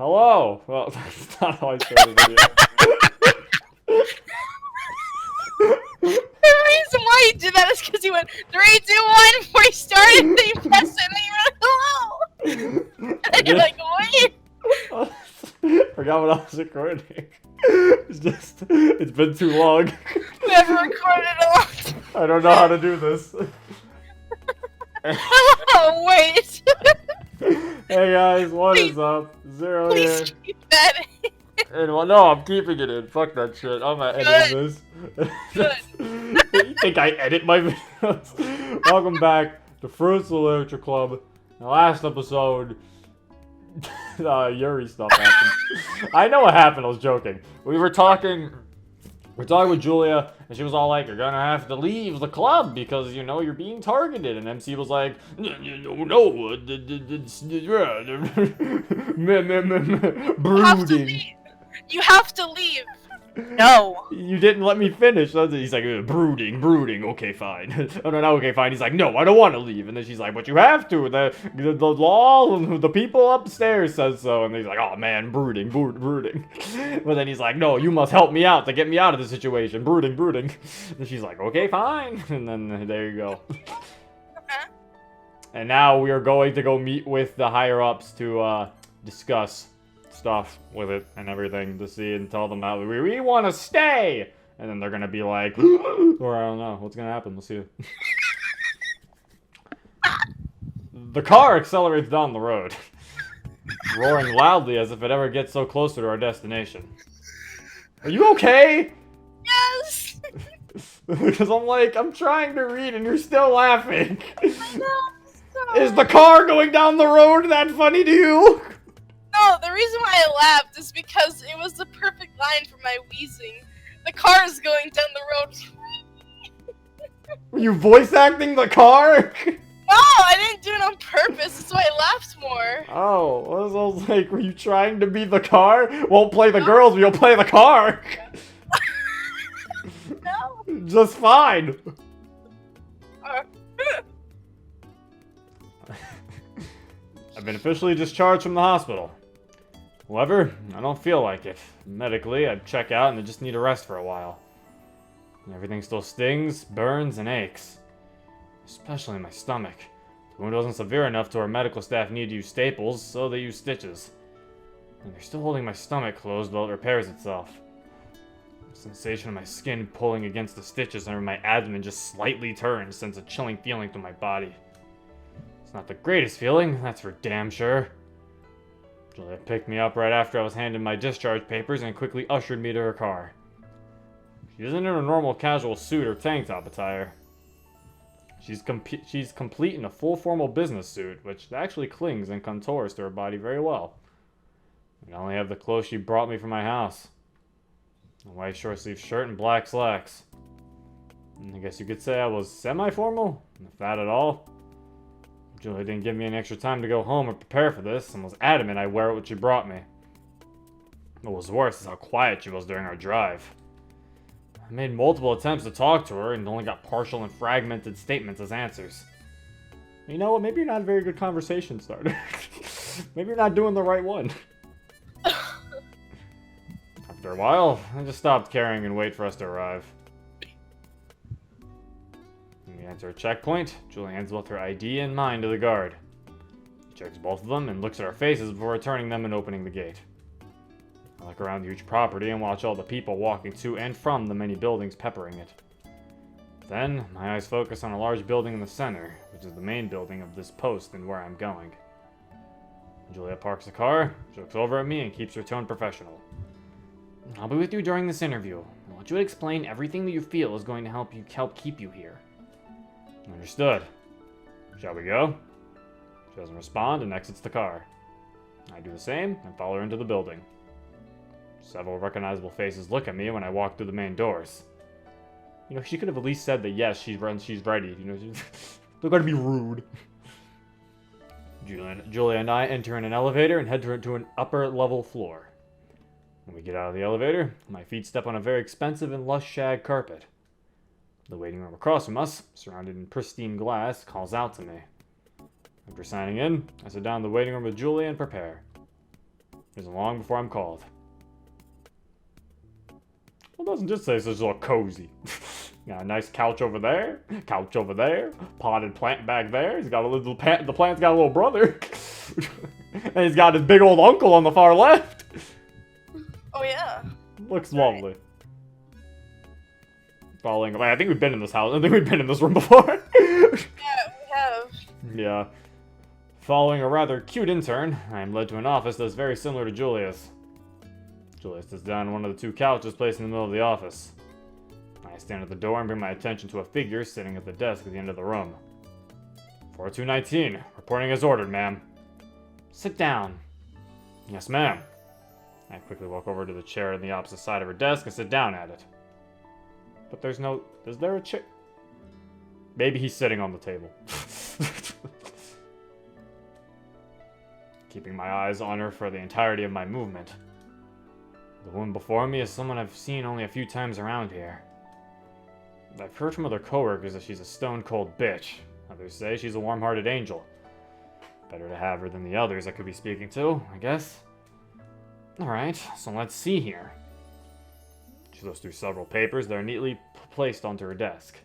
Hello. Well, that's not how I started the video. The reason why you did that is because you went 3, 2, 1 before you started, then you pressed it, and then you went hello. And you're like, wait. Forgot what I was recording. It's been too long. Never recorded a lot. I don't know how to do this. Oh, wait. Hey guys, what is up? Zero Please here. keep that in. And well, no, I'm keeping it in. Fuck that shit. I'm not editing this. Good. You think I edit my videos? Welcome back to Fruits of the Literature Club. In the last episode, Yuri stuff happened. I know what happened. I was joking. We were talking with Julia, and she was all like, "You're gonna have to leave the club because you know you're being targeted." And MC was like, "No, brooding." You have to leave. No. You didn't let me finish. He's like, brooding. Okay, fine. Oh no, okay, fine. He's like, no, I don't want to leave. And then she's like, but you have to. The law, the people upstairs says so. And he's like, oh man, brooding. But then he's like, no, you must help me out to get me out of the situation. Brooding. And she's like, okay, fine. And then there you go. And now we are going to go meet with the higher ups to discuss stuff with it and everything to see and tell them how we want to stay, and then they're gonna be like, or I don't know what's gonna happen. We'll see. The car accelerates down the road, roaring loudly as if it ever gets so closer to our destination. Are you okay? Yes. Because I'm trying to read and you're still laughing. I know. Is the car going down the road that funny to you? No, the reason why I laughed is because it was the perfect line for my wheezing. The car is going down the road. Were you voice acting the car? No, I didn't do it on purpose. That's why I laughed more. Oh, I was like, were you trying to be the car? Won't play the girls, but you'll play the car. No. Just fine. I've been officially discharged from the hospital. However, I don't feel like it. Medically, I'd check out and I just need a rest for a while. Everything still stings, burns, and aches. Especially my stomach. The wound wasn't severe enough to where medical staff need to use staples, so they use stitches. And they're still holding my stomach closed while it repairs itself. The sensation of my skin pulling against the stitches under my abdomen just slightly turns, sends a chilling feeling through my body. It's not the greatest feeling, that's for damn sure. Julia picked me up right after I was handed my discharge papers and quickly ushered me to her car. She isn't in her normal casual suit or tank top attire. She's complete in a full formal business suit, which actually clings and contours to her body very well. I only have the clothes she brought me from my house. A white short-sleeved shirt and black slacks. I guess you could say I was semi-formal, if that at all. Julia didn't give me any extra time to go home or prepare for this, and was adamant I wear what she brought me. What was worse is how quiet she was during our drive. I made multiple attempts to talk to her, and only got partial and fragmented statements as answers. You know what, maybe you're not a very good conversation starter. Maybe you're not doing the right one. After a while, I just stopped caring and wait for us to arrive. When we enter a checkpoint, Julie hands both her ID and mine to the guard. He checks both of them and looks at our faces before returning them and opening the gate. I look around the huge property and watch all the people walking to and from the many buildings peppering it. Then, my eyes focus on a large building in the center, which is the main building of this post and where I'm going. Julia parks the car, looks over at me, and keeps her tone professional. I'll be with you during this interview. I want you to explain everything that you feel is going to help keep you here. Understood. Shall we go? She doesn't respond and exits the car. I do the same and follow her into the building. Several recognizable faces look at me when I walk through the main doors. You know, she could have at least said that yes, she's ready. You know, they're going to be rude. Julia and I enter in an elevator and head to an upper level floor. When we get out of the elevator, my feet step on a very expensive and lush shag carpet. The waiting room across from us, surrounded in pristine glass, calls out to me. After signing in, I sit down in the waiting room with Julia and prepare. isn't long before I'm called. Well, it doesn't just say it's just all cozy. Got a nice couch over there, potted plant back there. He's got a little plant. The plant's got a little brother, and he's got his big old uncle on the far left. Oh yeah. Looks lovely. Following, I think we've been in this house. I think we've been in this room before. Yeah, we have. Yeah. Following a rather cute intern, I am led to an office that's very similar to Julia's. Julia sits down on one of the two couches placed in the middle of the office. I stand at the door and bring my attention to a figure sitting at the desk at the end of the room. 4219, reporting as ordered, ma'am. Sit down. Yes, ma'am. I quickly walk over to the chair on the opposite side of her desk and sit down at it. But there's no... Is there a chair? Maybe he's sitting on the table. Keeping my eyes on her for the entirety of my movement. The woman before me is someone I've seen only a few times around here. I've heard from other coworkers that she's a stone-cold bitch. Others say she's a warm-hearted angel. Better to have her than the others I could be speaking to, I guess. Alright, so let's see here. She looks through several papers that are neatly placed onto her desk.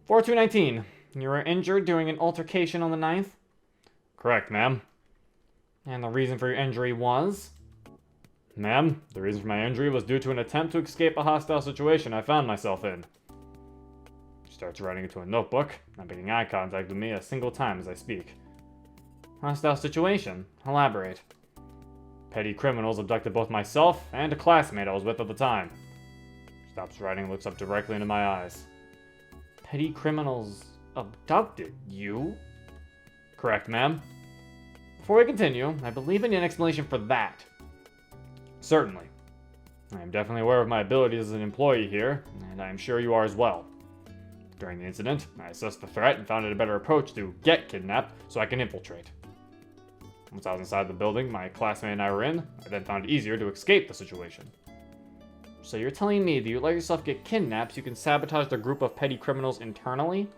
4219, you were injured during an altercation on the 9th? Correct, ma'am. And the reason for your injury was? Ma'am, the reason for my injury was due to an attempt to escape a hostile situation I found myself in. She starts writing into a notebook, not making eye contact with me a single time as I speak. Hostile situation? Elaborate. Petty criminals abducted both myself and a classmate I was with at the time. She stops writing and looks up directly into my eyes. Petty criminals abducted you? Correct, ma'am. Before we continue, I believe I need an explanation for that. Certainly. I am definitely aware of my abilities as an employee here, and I am sure you are as well. During the incident, I assessed the threat and found it a better approach to get kidnapped so I can infiltrate. Once I was inside the building my classmate and I were in, I then found it easier to escape the situation. So you're telling me that you let yourself get kidnapped so you can sabotage the group of petty criminals internally?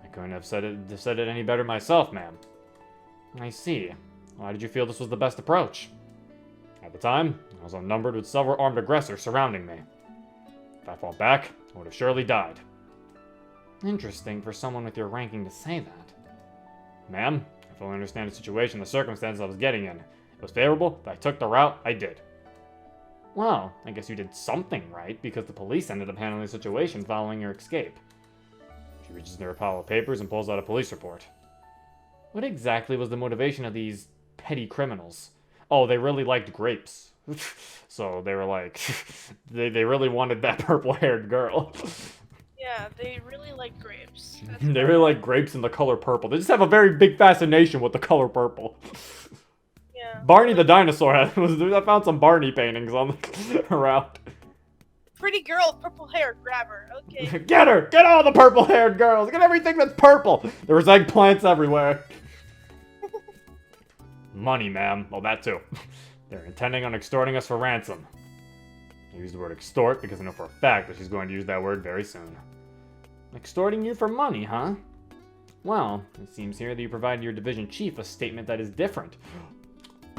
I couldn't have said it any better myself, ma'am. I see. Why did you feel this was the best approach? At the time, I was outnumbered with several armed aggressors surrounding me. If I fought back, I would have surely died. Interesting for someone with your ranking to say that. Ma'am, I fully understand the situation, the circumstances I was getting in. It was favorable that I took the route I did. Well, I guess you did something right, because the police ended up handling the situation following your escape. She reaches into her pile of papers and pulls out a police report. What exactly was the motivation of these petty criminals? Oh, they really liked grapes. So they were like, they really wanted that purple-haired girl. Yeah, they really like grapes. They really like grapes in the color purple. They just have a very big fascination with the color purple. Yeah. Barney the dinosaur I found some Barney paintings on around. Pretty girl with purple hair, grab her. Okay. Get her! Get all the purple-haired girls! Get everything that's purple! There was eggplants everywhere. Money, ma'am. Well, that too. They're intending on extorting us for ransom. I use the word extort because I know for a fact that she's going to use that word very soon. Extorting you for money, huh? Well, it seems here that you provided your division chief a statement that is different.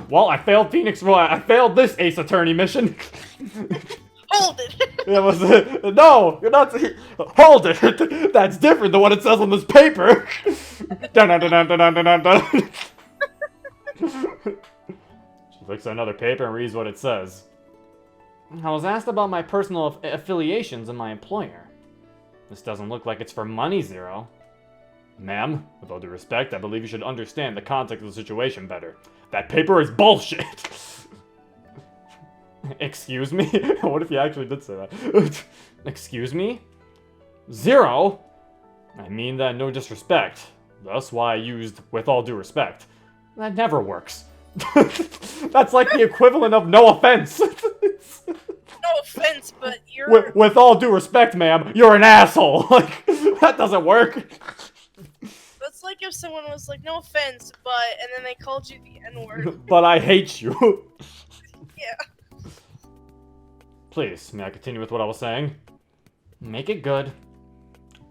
Well, I failed I failed this Ace Attorney mission. Hold it! It was no, you're not. Hold it. That's different than what it says on this paper. Dun, dun, dun, dun, dun, dun, dun, dun. She looks at another paper and reads what it says. I was asked about my personal affiliations and my employer. This doesn't look like it's for money, Zero. Ma'am, with all due respect, I believe you should understand the context of the situation better. That paper is bullshit! Excuse me? What if you actually did say that? Excuse me? Zero? I mean that no disrespect. Thus why I used with all due respect. That never works. That's like the equivalent of no offense. No offense, but you're... With all due respect, ma'am, you're an asshole. Like, that doesn't work. That's like if someone was like, no offense, but... And then they called you the N-word. But I hate you. Yeah. Please, may I continue with what I was saying? Make it good.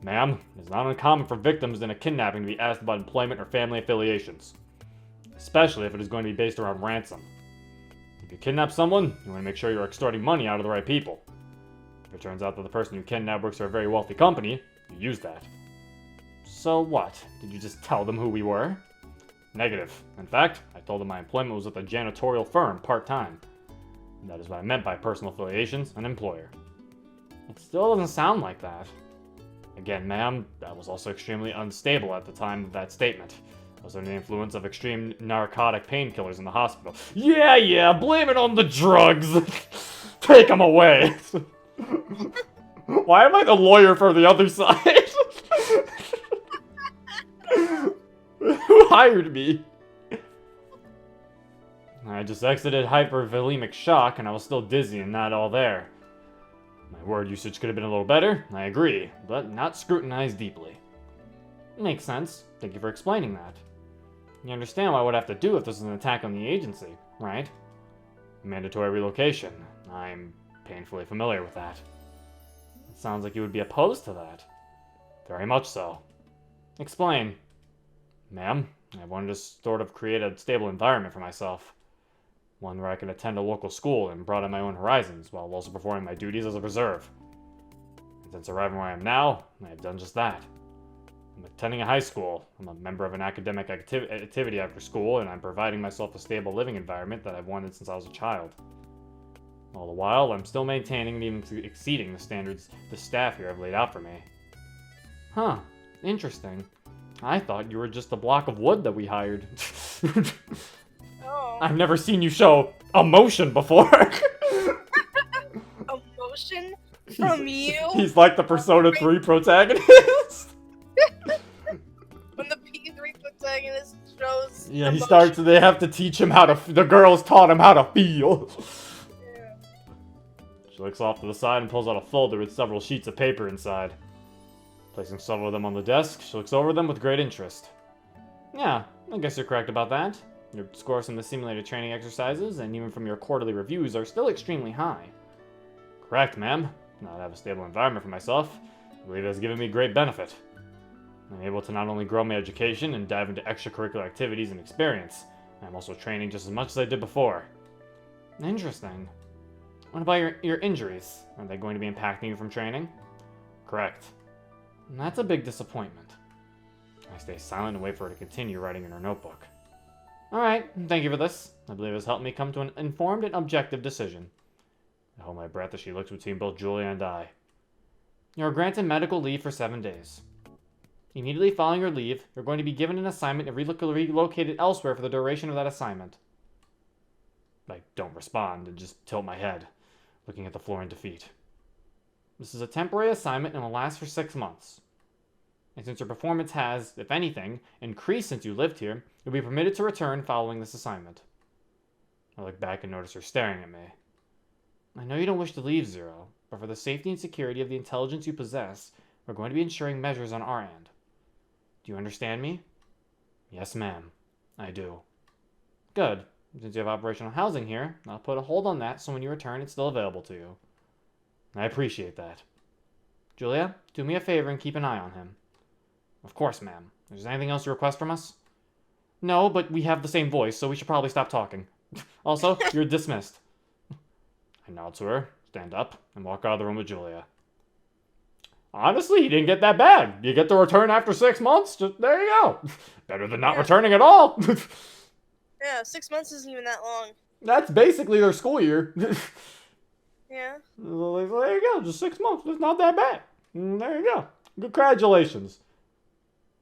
Ma'am, it is not uncommon for victims in a kidnapping to be asked about employment or family affiliations. Especially if it is going to be based around ransom. If you kidnap someone, you want to make sure you're extorting money out of the right people. If it turns out that the person you kidnapped works for a very wealthy company, you use that. So what? Did you just tell them who we were? Negative. In fact, I told them my employment was with a janitorial firm part-time. That is what I meant by personal affiliations and employer. It still doesn't sound like that. Again, ma'am, I was also extremely unstable at the time of that statement. I was under the influence of extreme narcotic painkillers in the hospital. Yeah, blame it on the drugs! Take them away! Why am I the lawyer for the other side? Who hired me? I just exited hypervolemic shock and I was still dizzy and not all there. My word usage could have been a little better, I agree, but not scrutinized deeply. Makes sense. Thank you for explaining that. You understand what I would have to do if this was an attack on the agency, right? Mandatory relocation. I'm painfully familiar with that. It sounds like you would be opposed to that. Very much so. Explain. Ma'am, I wanted to sort of create a stable environment for myself. One where I could attend a local school and broaden my own horizons, while also performing my duties as a reserve. And since arriving where I am now, I have done just that. I'm attending a high school, I'm a member of an academic activity after school, and I'm providing myself a stable living environment that I've wanted since I was a child. All the while, I'm still maintaining and even exceeding the standards the staff here have laid out for me. Huh, interesting. I thought you were just a block of wood that we hired. Oh. I've never seen you show emotion before. Emotion? From you? He's like the Persona 3 protagonist. When the P3 protagonist shows Yeah, he emotion. starts, they have to teach him how to, the girls taught him how to feel. Yeah. She looks off to the side and pulls out a folder with several sheets of paper inside. Placing several of them on the desk, she looks over them with great interest. Yeah, I guess you're correct about that. Your scores from the simulated training exercises, and even from your quarterly reviews, are still extremely high. Correct, ma'am. Now that I have a stable environment for myself, I believe it has given me great benefit. I'm able to not only grow my education and dive into extracurricular activities and experience, I'm also training just as much as I did before. Interesting. What about your injuries? Are they going to be impacting you from training? Correct. And that's a big disappointment. I stay silent and wait for her to continue writing in her notebook. Alright, thank you for this. I believe it has helped me come to an informed and objective decision. I hold my breath as she looks between both Julia and I. You are granted medical leave for 7 days. Immediately following your leave, you're going to be given an assignment and relocated elsewhere for the duration of that assignment. I don't respond and just tilt my head, looking at the floor in defeat. This is a temporary assignment and will last for 6 months. And since your performance has, if anything, increased since you lived here, you'll be permitted to return following this assignment. I look back and notice her staring at me. I know you don't wish to leave, Zero, but for the safety and security of the intelligence you possess, we're going to be ensuring measures on our end. Do you understand me? Yes, ma'am. I do. Good. Since you have operational housing here, I'll put a hold on that so when you return it's still available to you. I appreciate that. Julia, do me a favor and keep an eye on him. Of course, ma'am. Is there anything else you request from us? No, but we have the same voice, so we should probably stop talking. Also, you're dismissed. I nod to her, stand up, and walk out of the room with Julia. Honestly, he didn't get that bad. You get to return after 6 months, just, there you go. Better than not returning at all. Yeah, 6 months isn't even that long. That's basically their school year. Yeah. There you go, just 6 months. It's not that bad. There you go. Congratulations.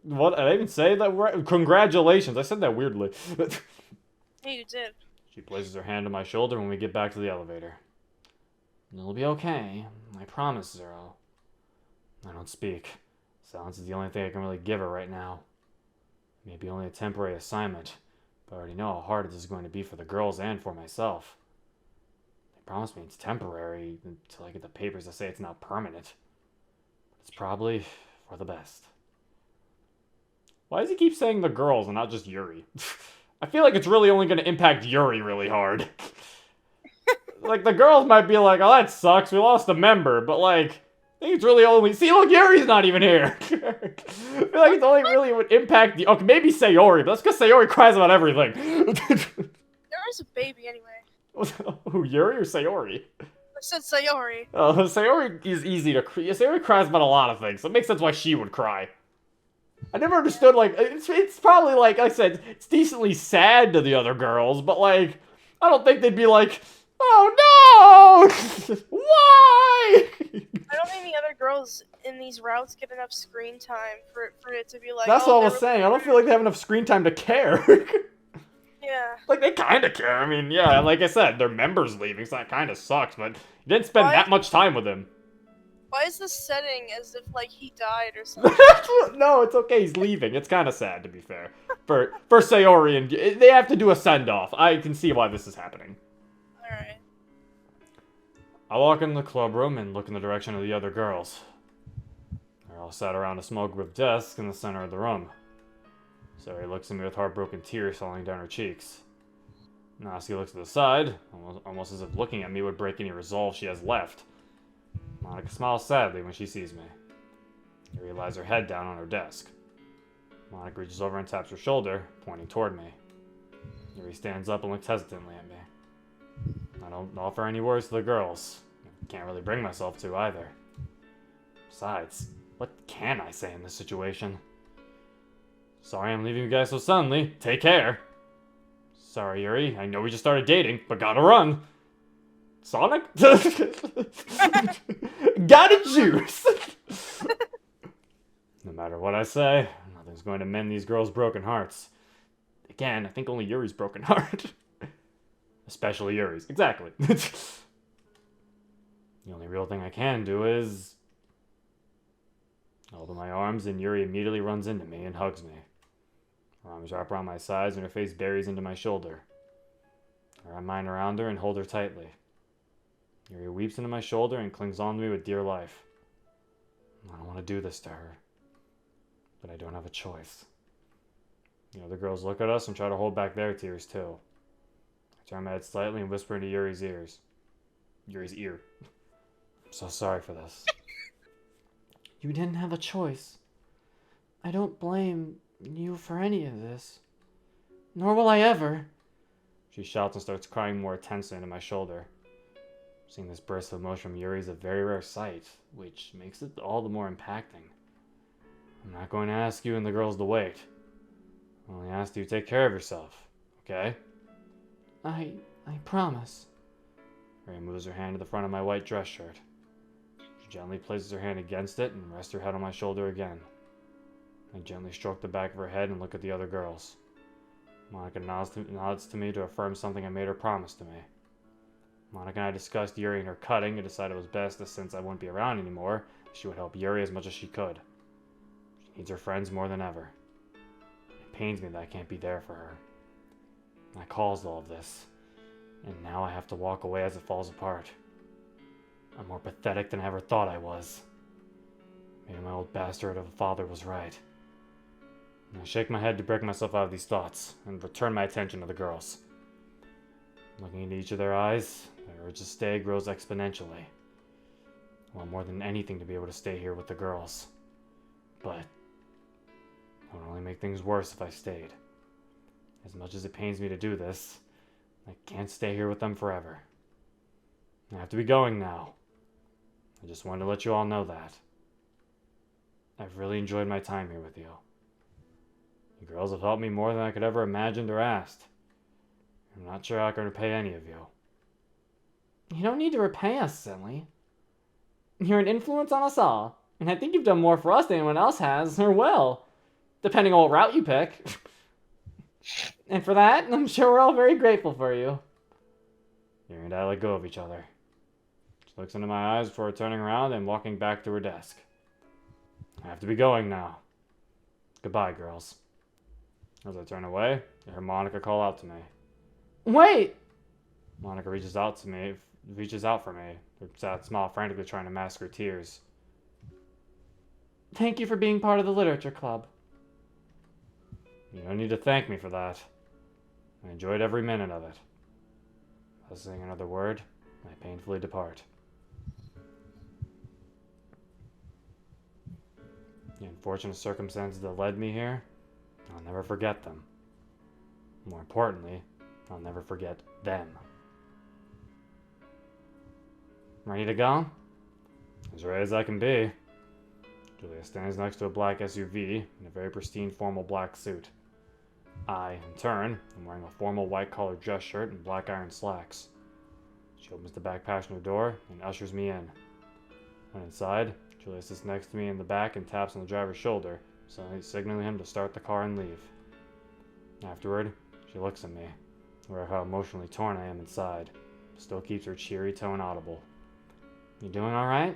What? I didn't even say that right. Congratulations. I said that weirdly. Yeah, you did. She places her hand on my shoulder when we get back to the elevator. It'll be okay. I promise, Zero. I don't speak. Silence is the only thing I can really give her right now. Maybe only a temporary assignment, but I already know how hard this is going to be for the girls and for myself. They promised me it's temporary until I get the papers that say it's not permanent. But it's probably for the best. Why does he keep saying the girls and not just Yuri? I feel like it's really only going to impact Yuri really hard. Like, the girls might be like, oh, that sucks, we lost a member, but like, I think it's really only... See, look, Yuri's not even here! I feel like it's only really would impact the... Okay, maybe Sayori, but that's because Sayori cries about everything. There is a baby anyway. Who, Yuri or Sayori? I said Sayori. Sayori is easy to cry. Sayori cries about a lot of things, so it makes sense why she would cry. I never understood, like, it's probably, like I said, it's decently sad to the other girls, but, like, I don't think they'd be like, oh no! Why? I don't think the other girls in these routes get enough screen time for it to be like. That's oh, what I was saying. I don't feel like they have enough screen time to care. Yeah. Like, they kind of care. I mean, yeah, like I said, their member's leaving, so that kind of sucks, but you didn't spend that much time with him. Why is this setting as if, like, he died or something? No, it's okay. He's leaving. It's kind of sad, to be fair. For Sayori, and they have to do a send-off. I can see why this is happening. Alright. I walk into the club room and look in the direction of the other girls. They're all sat around a small group of desks in the center of the room. Sayori looks at me with heartbroken tears falling down her cheeks. Natsuki looks to the side, almost as if looking at me would break any resolve she has left. Monica smiles sadly when she sees me. Yuri lies her head down on her desk. Monica reaches over and taps her shoulder, pointing toward me. Yuri stands up and looks hesitantly at me. I don't offer any words to the girls. I can't really bring myself to either. Besides, what can I say in this situation? Sorry I'm leaving you guys so suddenly. Take care. Sorry, Yuri. I know we just started dating, but gotta run. Sonic? Gotta juice! No matter what I say, nothing's going to mend these girls' broken hearts. Again, I think only Yuri's broken heart. Especially Yuri's. Exactly. The only real thing I can do is... I open my arms and Yuri immediately runs into me and hugs me. Her arms wrap around my sides and her face buries into my shoulder. I wrap mine around her and hold her tightly. Yuri weeps into my shoulder and clings on to me with dear life. I don't want to do this to her, but I don't have a choice. The other girls look at us and try to hold back their tears too. I turn my head slightly and whisper into Yuri's ear. I'm so sorry for this. You didn't have a choice. I don't blame you for any of this. Nor will I ever. She shouts and starts crying more intensely into my shoulder. Seeing this burst of emotion from Yuri is a very rare sight, which makes it all the more impacting. I'm not going to ask you and the girls to wait. I only ask you to take care of yourself, okay? I promise. Yuri moves her hand to the front of my white dress shirt. She gently places her hand against it and rests her head on my shoulder again. I gently stroke the back of her head and look at the other girls. Monica nods to me to affirm something I made her promise to me. Monica and I discussed Yuri and her cutting and decided it was best that since I wouldn't be around anymore, she would help Yuri as much as she could. She needs her friends more than ever. It pains me that I can't be there for her. I caused all of this, and now I have to walk away as it falls apart. I'm more pathetic than I ever thought I was. Maybe my old bastard of a father was right. I shake my head to break myself out of these thoughts and return my attention to the girls. Looking into each of their eyes, the urge to stay grows exponentially. I want more than anything to be able to stay here with the girls. But it would only make things worse if I stayed. As much as it pains me to do this, I can't stay here with them forever. I have to be going now. I just wanted to let you all know that. I've really enjoyed my time here with you. You girls have helped me more than I could ever imagined or asked. I'm not sure I can repay any of you. You don't need to repay us, silly. You're an influence on us all, and I think you've done more for us than anyone else has, or will, depending on what route you pick. And for that, I'm sure we're all very grateful for you. Yuri and I let go of each other. She looks into my eyes before turning around and walking back to her desk. I have to be going now. Goodbye, girls. As I turn away, I hear Monica call out to me. Wait! Monica reaches out for me, her sad smile frantically trying to mask her tears. Thank you for being part of the literature club. You don't need to thank me for that. I enjoyed every minute of it. Without saying another word, I painfully depart. The unfortunate circumstances that led me here, I'll never forget them. More importantly, I'll never forget them. Ready to go? As ready as I can be. Julia stands next to a black SUV in a very pristine formal black suit. I, in turn, am wearing a formal white collared dress shirt and black iron slacks. She opens the back passenger door and ushers me in. When inside, Julia sits next to me in the back and taps on the driver's shoulder, signaling him to start the car and leave. Afterward, she looks at me, aware of how emotionally torn I am inside, but still keeps her cheery tone audible. You doing alright?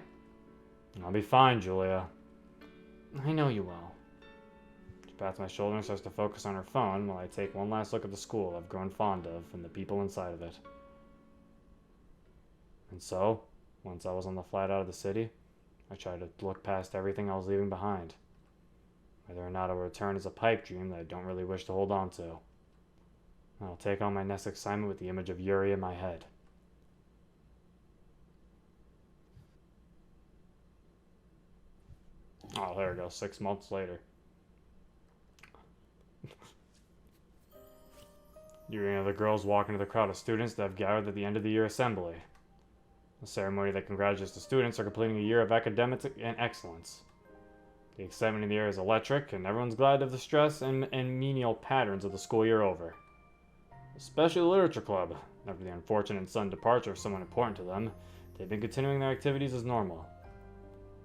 I'll be fine, Julia. I know you will. She pats my shoulder and starts to focus on her phone while I take one last look at the school I've grown fond of and the people inside of it. And so, once I was on the flight out of the city, I tried to look past everything I was leaving behind. Whether or not I will return is a pipe dream that I don't really wish to hold on to. I'll take on my next assignment with the image of Yuri in my head. Oh, there we go, 6 months later. Yuri and the girls walk into the crowd of students that have gathered at the end of the year assembly. A ceremony that congratulates the students for completing a year of academics and excellence. The excitement in the air is electric, and everyone's glad of the stress and menial patterns of the school year over. Especially the literature club. After the unfortunate sudden departure of someone important to them, they've been continuing their activities as normal.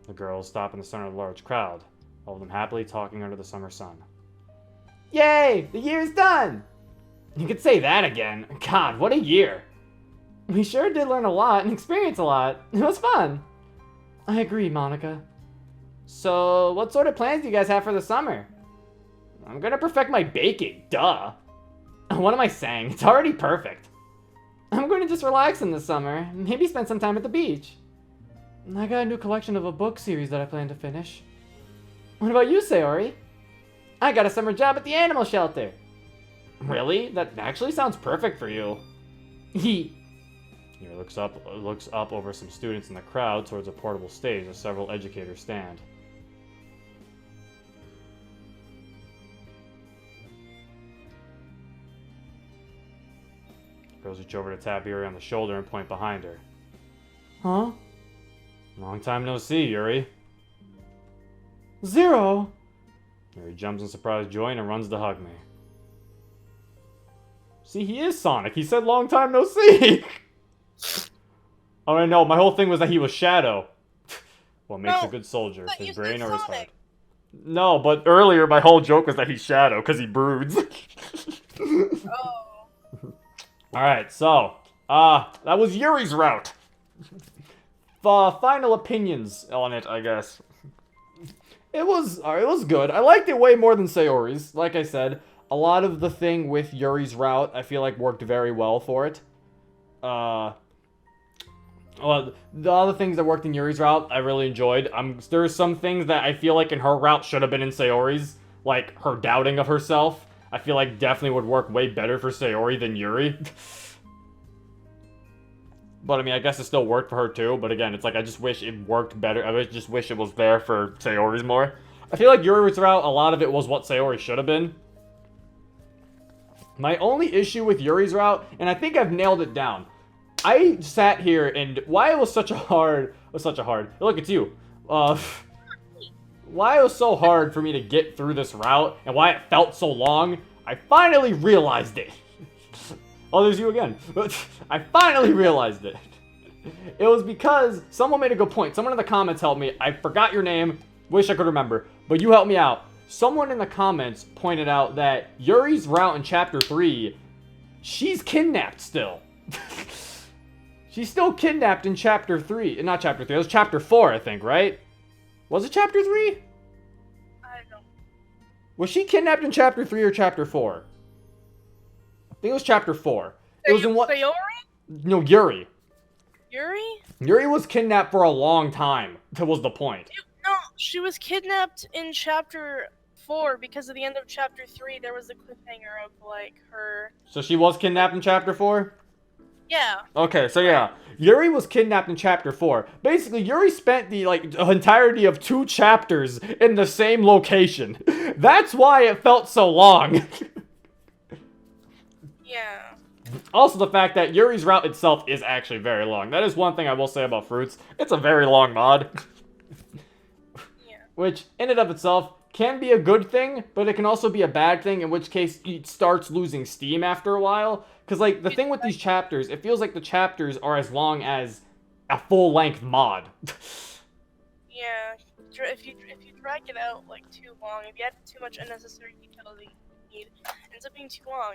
The girls stop in the center of the large crowd, all of them happily talking under the summer sun. Yay! The year's done! You could say that again. God, what a year! We sure did learn a lot and experience a lot. It was fun. I agree, Monica. So, what sort of plans do you guys have for the summer? I'm gonna perfect my baking, duh. What am I saying? It's already perfect. I'm going to just relax in the summer, maybe spend some time at the beach. I got a new collection of a book series that I plan to finish. What about you, Sayori? I got a summer job at the animal shelter. Really? That actually sounds perfect for you. He looks up over some students in the crowd towards a portable stage as several educators stand. Girls reach over to tap Yuri on the shoulder and point behind her. Huh? Long time no see, Yuri. Zero! Yuri jumps in surprised joy and runs to hug me. See, he is Sonic. He said long time no see! Oh, I know. My whole thing was that he was Shadow. What makes a good soldier? His brain or his heart? No, but earlier my whole joke was that he's Shadow, because he broods. Oh. Alright, so, that was Yuri's route. Final opinions on it, I guess. It was good. I liked it way more than Sayori's. Like I said, a lot of the thing with Yuri's route, I feel like worked very well for it. Well, the other things that worked in Yuri's route, I really enjoyed. There's some things that I feel like in her route should have been in Sayori's. Like, her doubting of herself. I feel like definitely would work way better for Sayori than Yuri. But, I mean, I guess it still worked for her, too. But, again, it's like, I just wish it worked better. I just wish it was there for Sayori's more. I feel like Yuri's route, a lot of it was what Sayori should have been. My only issue with Yuri's route, and I think I've nailed it down. I sat here, and why it was such a hard... Look, it's you. Why it was so hard for me to get through this route, and why it felt so long, I finally realized it. Oh, there's you again. I finally realized it. It was because someone made a good point. Someone in the comments helped me. I forgot your name. Wish I could remember. But you helped me out. Someone in the comments pointed out that Yuri's route in Chapter 3, she's kidnapped still. She's still kidnapped in Chapter 3. Not Chapter 3. It was Chapter 4, I think, right? Was it Chapter 3? I don't. Was she kidnapped in Chapter 3 or Chapter 4? I think it was Chapter 4. It was in what? Sayori? No, Yuri. Yuri? Yuri was kidnapped for a long time. That was the point. No, she was kidnapped in Chapter 4 because at the end of Chapter 3 there was a cliffhanger of, like, her... So she was kidnapped in Chapter 4? Yeah. Okay, so yeah. Yuri was kidnapped in Chapter 4. Basically, Yuri spent the, entirety of 2 chapters in the same location. That's why it felt so long. Yeah. Also, the fact that Yuri's route itself is actually very long. That is one thing I will say about Fruits. It's a very long mod. Yeah. Which, in and of itself, can be a good thing, but it can also be a bad thing, in which case it starts losing steam after a while. Because, like, the thing with these chapters, it feels like the chapters are as long as a full-length mod. Yeah. If you drag it out, like, too long, if you add too much unnecessary detail that you need, it ends up being too long,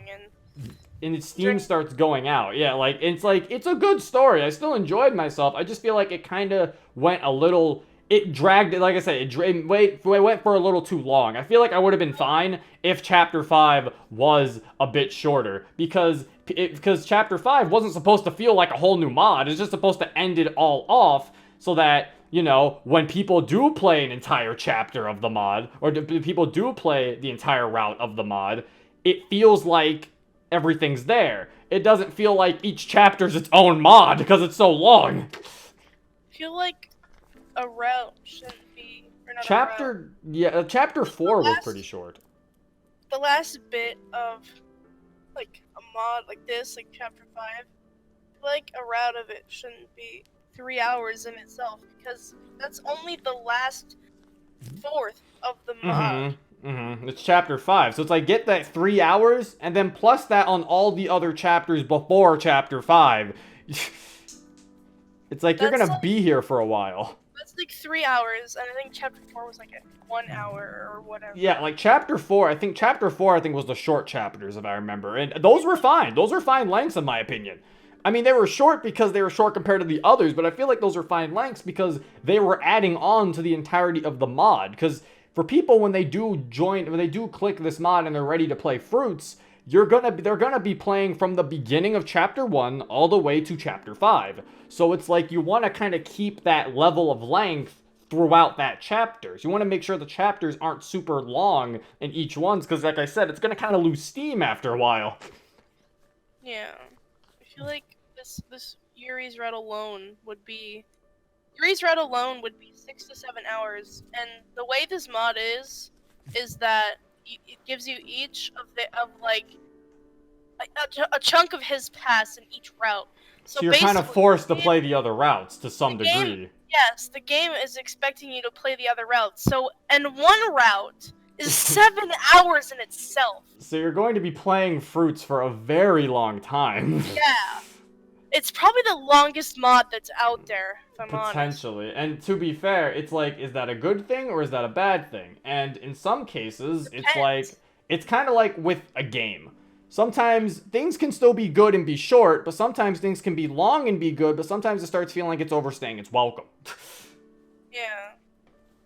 And its steam starts going out. Yeah, like, it's a good story. I still enjoyed myself. I just feel like it kind of went a little... It dragged, like I said, it went for a little too long. I feel like I would have been fine if Chapter 5 was a bit shorter. Because Chapter 5 wasn't supposed to feel like a whole new mod. It's just supposed to end it all off so that, you know, when people do play an entire chapter of the mod, or people do play the entire route of the mod, it feels like everything's there. It doesn't feel like each chapter's its own mod because it's so long. I feel like a route shouldn't be... Or not Chapter 4 was pretty short. The last bit of, like, a mod like this, like Chapter 5, like, a route of it shouldn't be 3 hours in itself, because that's only the last fourth of the mod. It's Chapter 5, so it's like, get that 3 hours, and then plus that on all the other chapters before Chapter 5. It's like, you're gonna be here for a while. That's like 3 hours, and I think Chapter 4 was like 1 hour or whatever. Yeah, like Chapter 4 was the short chapters, if I remember, and those were fine. Those were fine lengths, in my opinion. I mean, they were short because they were short compared to the others, but I feel like those were fine lengths because they were adding on to the entirety of the mod. Because for people, when they do click this mod and they're ready to play Fruits, they're gonna be playing from the beginning of Chapter 1 all the way to Chapter 5. So it's like you want to kind of keep that level of length throughout that chapter. So you want to make sure the chapters aren't super long in each one, because like I said, it's gonna kind of lose steam after a while. Yeah. I feel like this Yuri's route alone would be 6 to 7 hours, and the way this mod is that it gives you each of a chunk of his pass in each route. So you're kind of forced to play the other routes to some degree. Yes, the game is expecting you to play the other routes. So, and one route is 7 hours in itself. So you're going to be playing Fruits for a very long time. Yeah. It's probably the longest mod that's out there, if I'm honest. Potentially. And to be fair, it's like, is that a good thing or is that a bad thing? And in some cases, it's kind of like with a game. Sometimes things can still be good and be short, but sometimes things can be long and be good, but sometimes it starts feeling like it's overstaying its welcome. Yeah.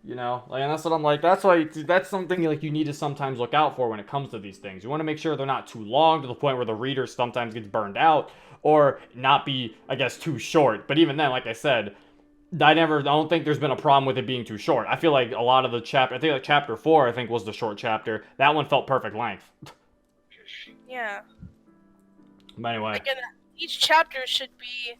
You know, like, and that's what I'm like, that's something like you need to sometimes look out for when it comes to these things. You want to make sure they're not too long to the point where the reader sometimes gets burned out, or not be, I guess, too short. But even then, like I said, I don't think there's been a problem with it being too short. I feel like a lot of the I think like Chapter 4, I think, was the short chapter. That one felt perfect length. Yeah. But anyway. Again, each chapter should be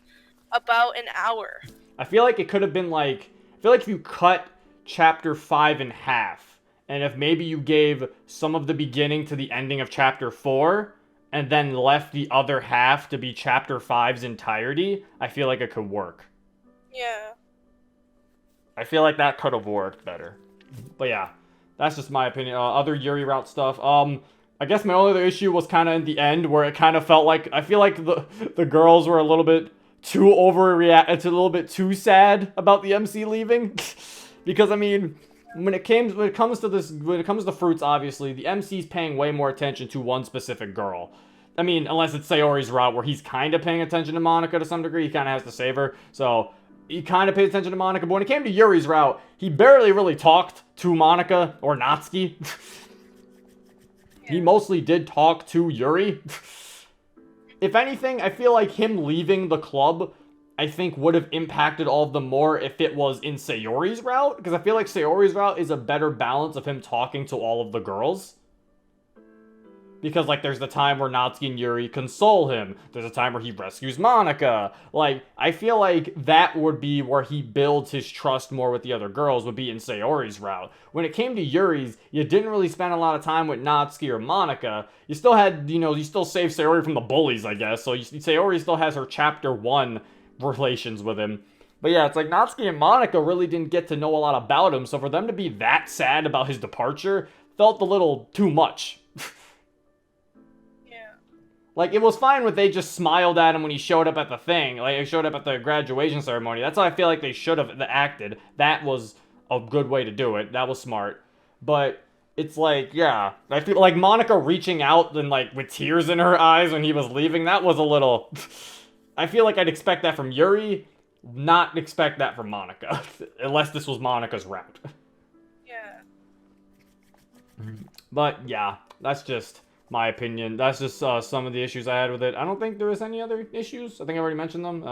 about an hour. I feel like it could have been like, I feel like if you cut Chapter 5 in half, and if maybe you gave some of the beginning to the ending of Chapter 4, and then left the other half to be Chapter 5's entirety, I feel like it could work. Yeah. I feel like that could have worked better. But yeah, that's just my opinion. Other Yuri route stuff. I guess my only other issue was kind of in the end, where it kind of felt like, I feel like the girls were a little bit too it's a little bit too sad about the MC leaving. Because I mean, when it comes to Fruits, obviously the MC's paying way more attention to one specific girl. I mean, unless it's Sayori's route where he's kind of paying attention to Monica to some degree, he kind of has to save her. So he kind of paid attention to Monica, but when it came to Yuri's route, he barely really talked to Monica or Natsuki. He mostly did talk to Yuri. If anything, I feel like him leaving the club, I think, would have impacted all of them more if it was in Sayori's route, because I feel like Sayori's route is a better balance of him talking to all of the girls. Because, like, there's the time where Natsuki and Yuri console him. There's a time where he rescues Monica. Like, I feel like that would be where he builds his trust more with the other girls, would be in Sayori's route. When it came to Yuri's, you didn't really spend a lot of time with Natsuki or Monica. You still had, you still saved Sayori from the bullies, I guess. So Sayori still has her Chapter 1 relations with him. But yeah, it's like Natsuki and Monica really didn't get to know a lot about him. So for them to be that sad about his departure felt a little too much. Like, it was fine when they just smiled at him when he showed up at the thing. Like, he showed up at the graduation ceremony. That's how I feel like they should have acted. That was a good way to do it. That was smart. But it's like, yeah. I feel like Monica reaching out and, like, with tears in her eyes when he was leaving, that was a little... I feel like I'd expect that from Yuri, not expect that from Monica. Unless this was Monica's route. Yeah. But, yeah. That's just... my opinion. That's just some of the issues I had with it. I don't think there was any other issues. I think I already mentioned them.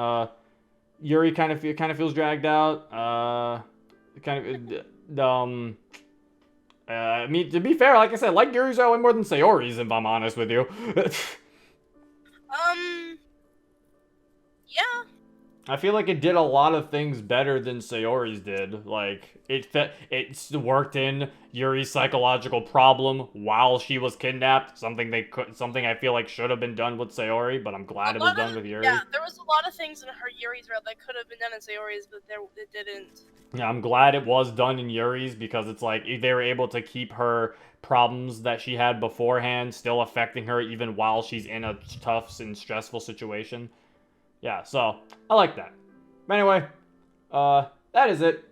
Yuri kind of feels dragged out. I mean, to be fair, like I said, I like Yuri's way more than Sayori's, if I'm honest with you. Yeah. I feel like it did a lot of things better than Sayori's did. Like, it worked in Yuri's psychological problem while she was kidnapped. Something I feel like should have been done with Sayori, but I'm glad it was done with Yuri. Yeah, there was a lot of things in her Yuri's route that could have been done in Sayori's, but it didn't. Yeah, I'm glad it was done in Yuri's, because it's like they were able to keep her problems that she had beforehand still affecting her even while she's in a tough and stressful situation. Yeah, so I like that. But anyway, that is it.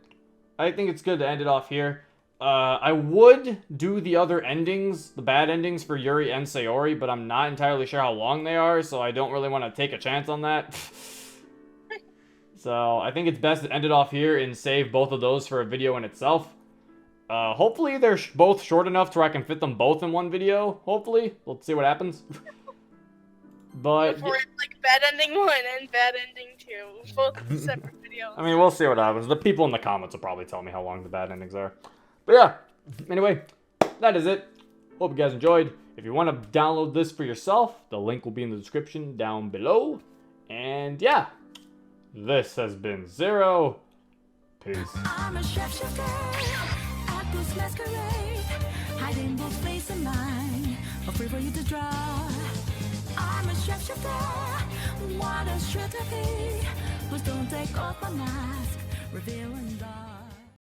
I think it's good to end it off here. I would do the other endings, the bad endings for Yuri and Sayori, but I'm not entirely sure how long they are, so I don't really want to take a chance on that. So I think it's best to end it off here and save both of those for a video in itself. Hopefully they're both short enough to where I can fit them both in one video. Hopefully. Let's see what happens. But for like bad ending 1 and bad ending 2, both separate videos. I mean, we'll see what happens. The people in the comments will probably tell me how long the bad endings are. But yeah, anyway, that is it. Hope you guys enjoyed. If you want to download this for yourself, the link will be in the description down below. And yeah, this has been Zero. Peace. I'm a shapeshifter at this masquerade, hiding both face and mind, afraid for you to draw. I'm a shapeshifter, what a shit to be. Please don't take off my mask, revealing the